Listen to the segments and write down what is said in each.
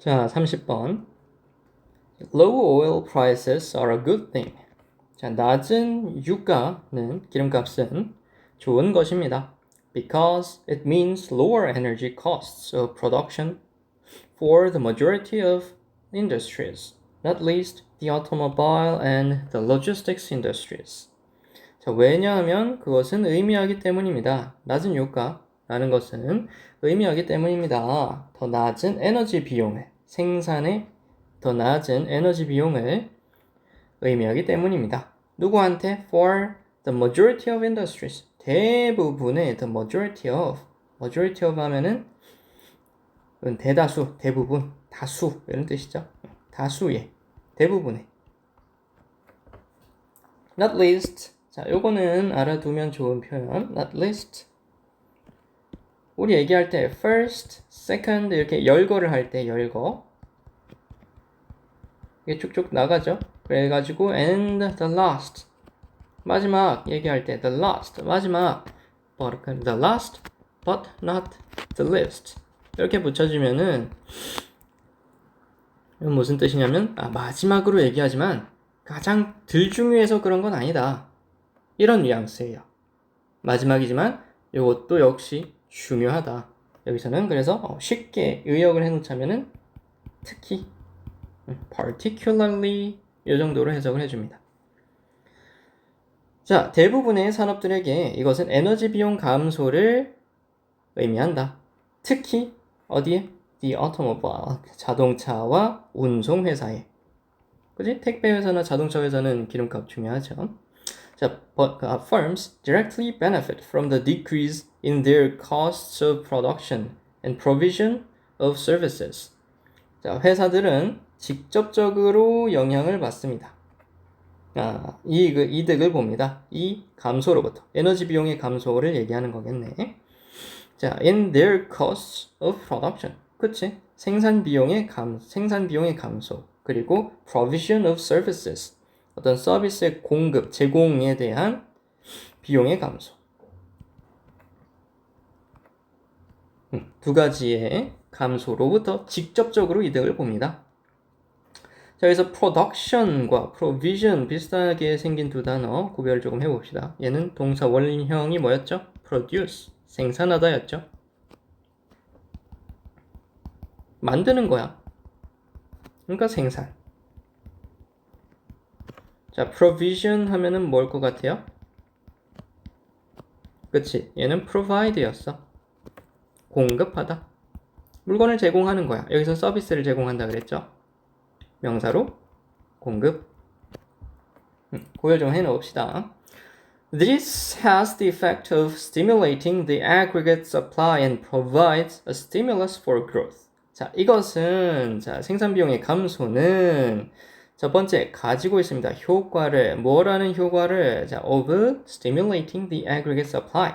자, 30번. Low oil prices are a good thing. 자, 낮은 유가는 기름값은 좋은 것입니다. Because it means lower energy costs of production for the majority of industries, not least the automobile and the logistics industries. 자, 왜냐하면 그것은 의미하기 때문입니다. 낮은 유가라는 것은 의미하기 때문입니다. 더 낮은 에너지 비용을, 생산의 더 낮은 에너지 비용을 의미하기 때문입니다. 누구한테? For the majority of industries. 대부분의 the majority of 하면은 대다수, 대부분, 다수 이런 뜻이죠. 다수의, 대부분의. Not least. 자, 요거는 알아두면 좋은 표현. Not least. 우리 얘기할 때 first, second 이렇게 열거를 할 때 열거. 이게 쭉쭉 나가죠. 그래가지고 and the last. 마지막 얘기할 때 the last. 마지막. but the last, but not the least. 이렇게 붙여주면은 이건 무슨 뜻이냐면 마지막으로 얘기하지만 가장 덜 중요해서 그런 건 아니다. 이런 뉘앙스예요. 마지막이지만 이것도 역시 중요하다. 여기서는 그래서 쉽게 의역을 해놓자면은 특히 particularly 이 정도로 해석을 해줍니다. 자, 대부분의 산업들에게 이것은 에너지 비용 감소를 의미한다. 특히 어디에? The automobile, 자동차와 운송회사에. 그지? 택배 회사나 자동차 회사는 기름값 중요하죠. 자, but firms directly benefit from the decrease in their costs of production and provision of services. 자, 회사들은 직접적으로 영향을 받습니다. 이득을 봅니다. 이 감소로부터 에너지 비용의 감소를 얘기하는 거겠네. 자, in their costs of production. 그치? 생산 비용의 감소. 그리고 provision of services. 어떤 서비스의 공급, 제공에 대한 비용의 감소. 두 가지의 감소로부터 직접적으로 이득을 봅니다. 자, 여기서 production과 provision 비슷하게 생긴 두 단어 구별 조금 해봅시다. 얘는 동사 원형이 뭐였죠? produce, 생산하다였죠. 만드는 거야. 그러니까 생산. 자, provision 하면은 뭘 것 같아요? 그치? 얘는 provide였어. 공급하다. 물건을 제공하는 거야. 여기서 서비스를 제공한다 그랬죠? 명사로 공급. 고열 좀 해놓읍시다. This has the effect of stimulating the aggregate supply and provides a stimulus for growth. 자, 이것은 생산 비용의 감소는 첫 번째 가지고 있습니다. 효과를 뭐라는 효과를 of stimulating the aggregate supply.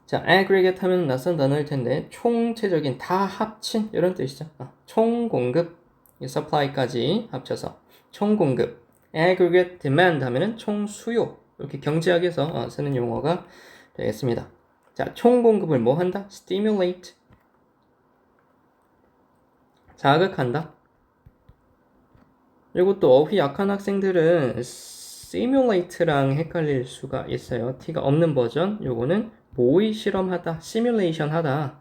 자, aggregate 하면 낯선 단어일 텐데 총체적인 다 합친 이런 뜻이죠. 총 공급, supply까지 합쳐서 총 공급. aggregate demand 하면은 총 수요. 이렇게 경제학에서 쓰는 용어가 되겠습니다. 자, 총 공급을 뭐 한다? stimulate. 자극한다. 그리고 또 어휘 약한 학생들은 simulate랑 헷갈릴 수가 있어요. T가 없는 버전. 요거는 모의 실험하다, 시뮬레이션 하다.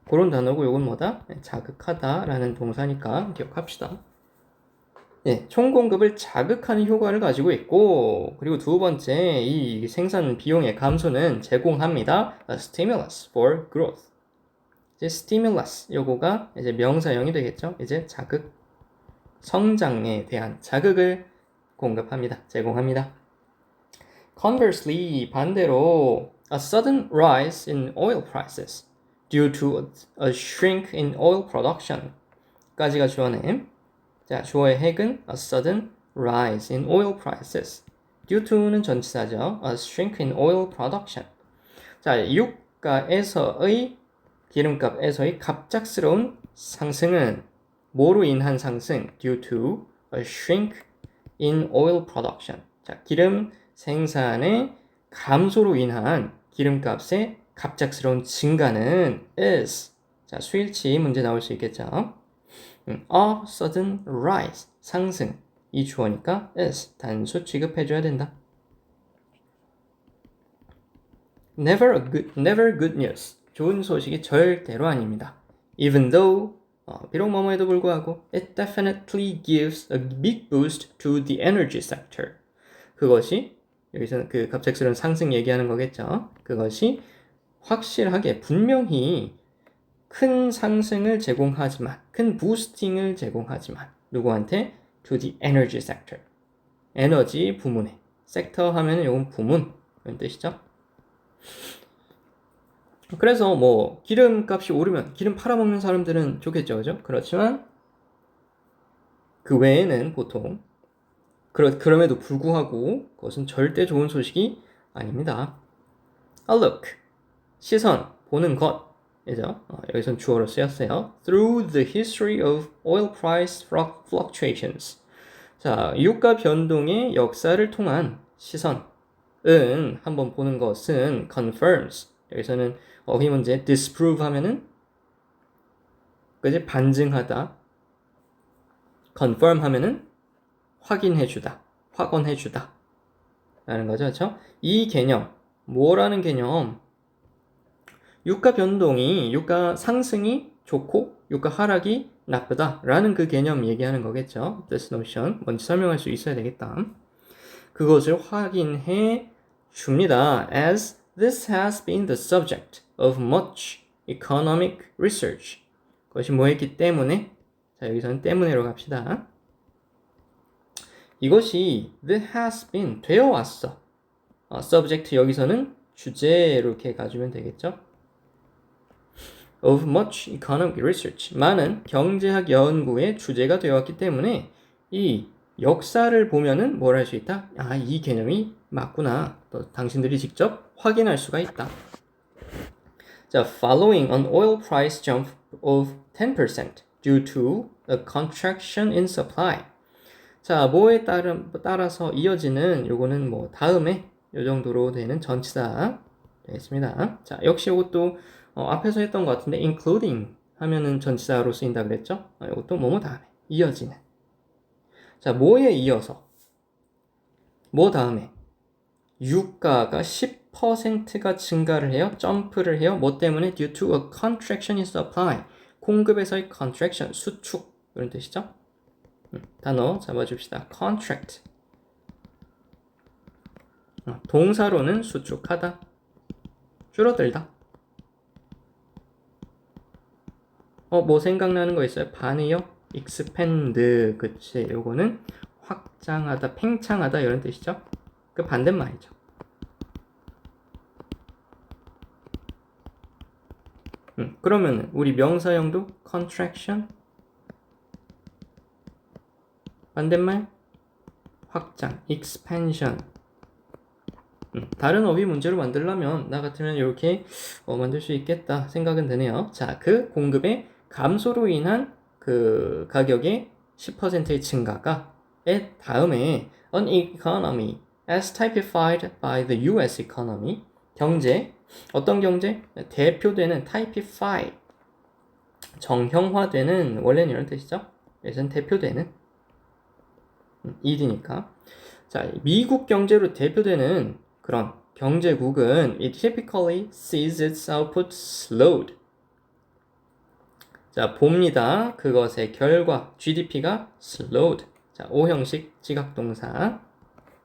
그런 단어고 요건 뭐다? 자극하다 라는 동사니까 기억합시다. 예, 총공급을 자극하는 효과를 가지고 있고, 그리고 두 번째, 이 생산 비용의 감소는 제공합니다. A stimulus for growth. 이제 stimulus, 요거가 이제 명사형이 되겠죠? 이제 자극, 성장에 대한 자극을 공급합니다. 제공합니다. Conversely, 반대로, a sudden rise in oil prices due to a shrink in oil production 까지가 주어네. 자, 주어의 핵은 a sudden rise in oil prices. due to는 전치사죠. a shrink in oil production. 자, 유가에서의 기름값에서의 갑작스러운 상승은 뭐로 인한 상승? due to a shrink in oil production. 자, 기름 생산의 감소로 인한 기름값의 갑작스러운 증가는 is. 자, 수일치 문제 나올 수 있겠죠. A sudden rise. 상승. 이 주어니까 is. 단수 취급해줘야 된다. never good news. 좋은 소식이 절대로 아닙니다. Even though, 비록 뭐뭐에도 불구하고, it definitely gives a big boost to the energy sector. 그것이, 여기서는 그 갑작스러운 상승 얘기하는 거겠죠. 그것이 확실하게, 분명히 큰 상승을 제공하지만, 큰 부스팅을 제공하지만, 누구한테? To the energy sector. 에너지 부문에. 섹터 하면은 이건 부문. 이런 뜻이죠. 그래서 뭐 기름값이 오르면 기름 팔아먹는 사람들은 좋겠죠, 그죠? 그렇지만 그 외에는 보통 그럼에도 불구하고 그것은 절대 좋은 소식이 아닙니다. A look, 시선, 보는 것이죠. 여기선 주어로 쓰였어요. Through the history of oil price fluctuations. 자, 유가 변동의 역사를 통한 시선은 한번 보는 것은 confirms. 여기서는 어휘 문제 disprove 하면은 그지 반증하다. confirm 하면은 확인해주다, 확언해주다 라는 거죠. 그렇죠? 이 개념, 뭐라는 개념? 유가 변동이, 유가 상승이 좋고 유가 하락이 나쁘다 라는 그 개념 얘기하는 거겠죠. This notion 먼저 설명할 수 있어야 되겠다. 그것을 확인해 줍니다. As this has been the subject of much economic research. 그것이 뭐였기 때문에, 자 여기서는 때문에로 갑시다. 이것이 that has been 되어 왔어. subject 여기서는 주제로 이렇게 가주면 되겠죠. of much economic research. 많은 경제학 연구의 주제가 되어 왔기 때문에 이 역사를 보면은 뭘 할 수 있다? 이 개념이 맞구나. 또 당신들이 직접 확인할 수가 있다. 자, following an oil price jump of 10% due to a contraction in supply. 자, 뭐에 따라서 이어지는 요거는 뭐 다음에 요 정도로 되는 전치사 되겠습니다. 자, 역시 이것도 앞에서 했던 것 같은데 including 하면은 전치사로 쓰인다 그랬죠? 이것도 뭐뭐 다음에 이어지는. 자, 뭐에 이어서? 뭐 다음에? 유가가 10%가 증가를 해요. 점프를 해요. 뭐 때문에? Due to a contraction in supply. 공급에서의 contraction, 수축. 이런 뜻이죠. 단어 잡아줍시다. contract. 동사로는 수축하다. 줄어들다. 뭐 생각나는 거 있어요? 반이요? expand. 그치. 요거는 확장하다, 팽창하다 이런 뜻이죠. 그 반대말이죠. 그러면 우리 명사형도 contraction, 반대말 확장, expansion. 다른 어휘 문제로 만들려면 나 같으면 이렇게 만들 수 있겠다 생각은 되네요. 자, 그 공급의 감소로 인한 그 가격의 10%의 증가가 다음에 an economy as typified by the US economy. 경제, 어떤 경제? 대표되는 typify, 정형화되는, 원래는 이런 뜻이죠. 예전 대표되는 ED니까. 자, 미국 경제로 대표되는 그런 경제국은 it typically sees its output slowed. 자, 봅니다. 그것의 결과 GDP가 slowed. 자, O형식 지각동사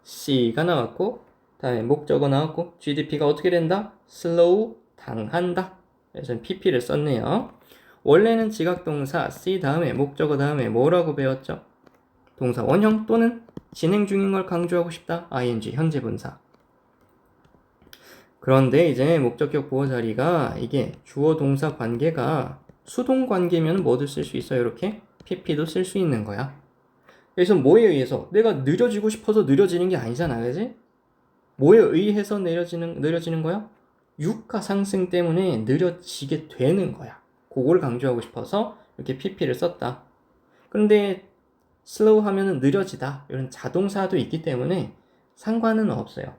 C가 나왔고 다음에 목적어 나왔고 GDP가 어떻게 된다? slow, 당한다. 그래서 PP를 썼네요. 원래는 지각동사 C 다음에 목적어 다음에 뭐라고 배웠죠? 동사 원형 또는 진행 중인 걸 강조하고 싶다. ing 현재 분사. 그런데 이제 목적격 보호 자리가 이게 주어 동사 관계가 수동 관계면 뭐도 쓸 수 있어요. 이렇게 pp도 쓸 수 있는 거야. 그래서 뭐에 의해서? 내가 느려지고 싶어서 느려지는 게 아니잖아. 그지? 뭐에 의해서 느려지는 거야? 유가 상승 때문에 느려지게 되는 거야. 그걸 강조하고 싶어서 이렇게 pp를 썼다. 그런데 slow 하면은 느려지다. 이런 자동사도 있기 때문에 상관은 없어요.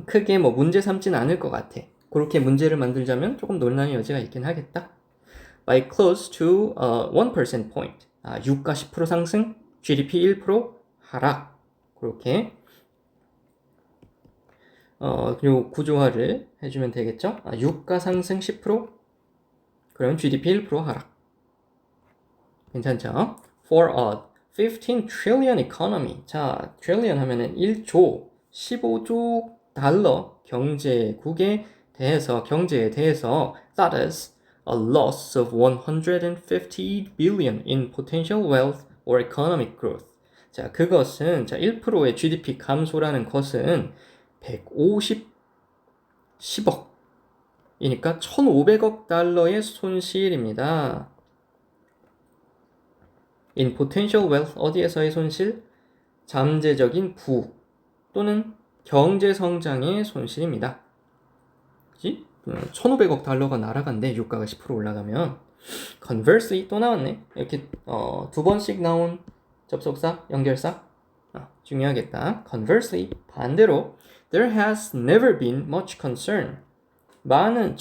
크게 뭐 문제 삼진 않을 것 같아. 그렇게 문제를 만들자면 조금 논란의 여지가 있긴 하겠다. By close to 1% point. 유가 10% 상승, GDP 1% 하락. 그렇게 그리고 구조화를 해주면 되겠죠. 유가 상승 10%, 그럼 GDP 1% 하락. 괜찮죠? For a 15 trillion economy. 자, trillion 하면은 1조, 15조 달러 경제에 대해서, that is a loss of 150 billion in potential wealth or economic growth. 자, 그것은, 자, 1%의 GDP 감소라는 것은 10억이니까 1,500억 달러의 손실입니다. In potential wealth, 어디에서의 손실? 잠재적인 부 또는 경제 성장의 손실입니다. 그치? 1,500억 달러가 날아간대, 유가가 10% 올라가면. Conversely, 또 나왔네. 이렇게 두 번씩 나온 접속사, 연결사. 중요하겠다. Conversely, 반대로 there has never been much concern. 많은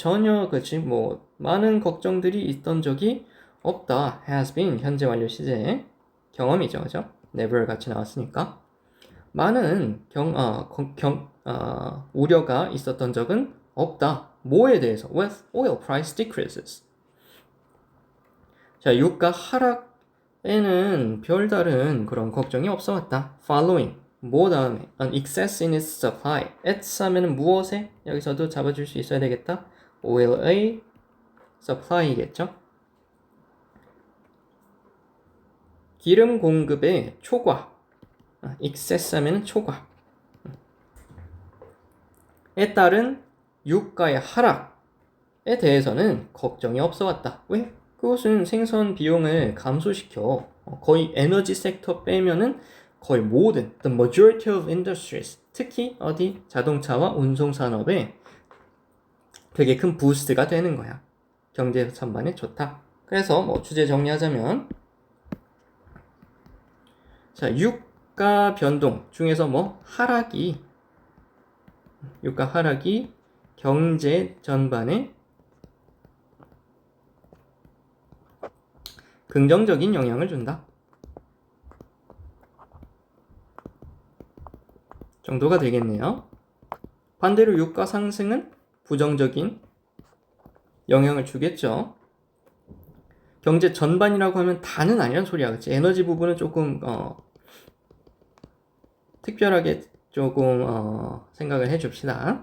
걱정들이 있던 적이 없다. has been 현재 완료 시제 경험이죠, 그죠? never 같이 나왔으니까 많은 우려가 있었던 적은 없다. 뭐에 대해서? With oil price decreases. 자, 유가 하락에는 별다른 그런 걱정이 없어 왔다. Following 뭐 다음에 an excess in its supply. its 하면은 무엇에? 여기서도 잡아줄 수 있어야 되겠다. oil의 supply겠죠. 기름 공급의 초과. excess 하면은 초과에 따른 유가의 하락에 대해서는 걱정이 없어 왔다. 왜? 그것은 생산 비용을 감소시켜. 거의 에너지 섹터 빼면은 거의 모든 the majority of industries, 특히 어디 자동차와 운송 산업에 되게 큰 부스트가 되는 거야. 경제 전반에 좋다. 그래서 주제 정리하자면, 자, 유가 변동 중에서 유가 하락이 경제 전반에 긍정적인 영향을 준다 정도가 되겠네요. 반대로 유가 상승은 부정적인 영향을 주겠죠. 경제 전반이라고 하면 다는 아니란 소리야, 그치? 에너지 부분은 조금 특별하게 조금 생각을 해줍시다.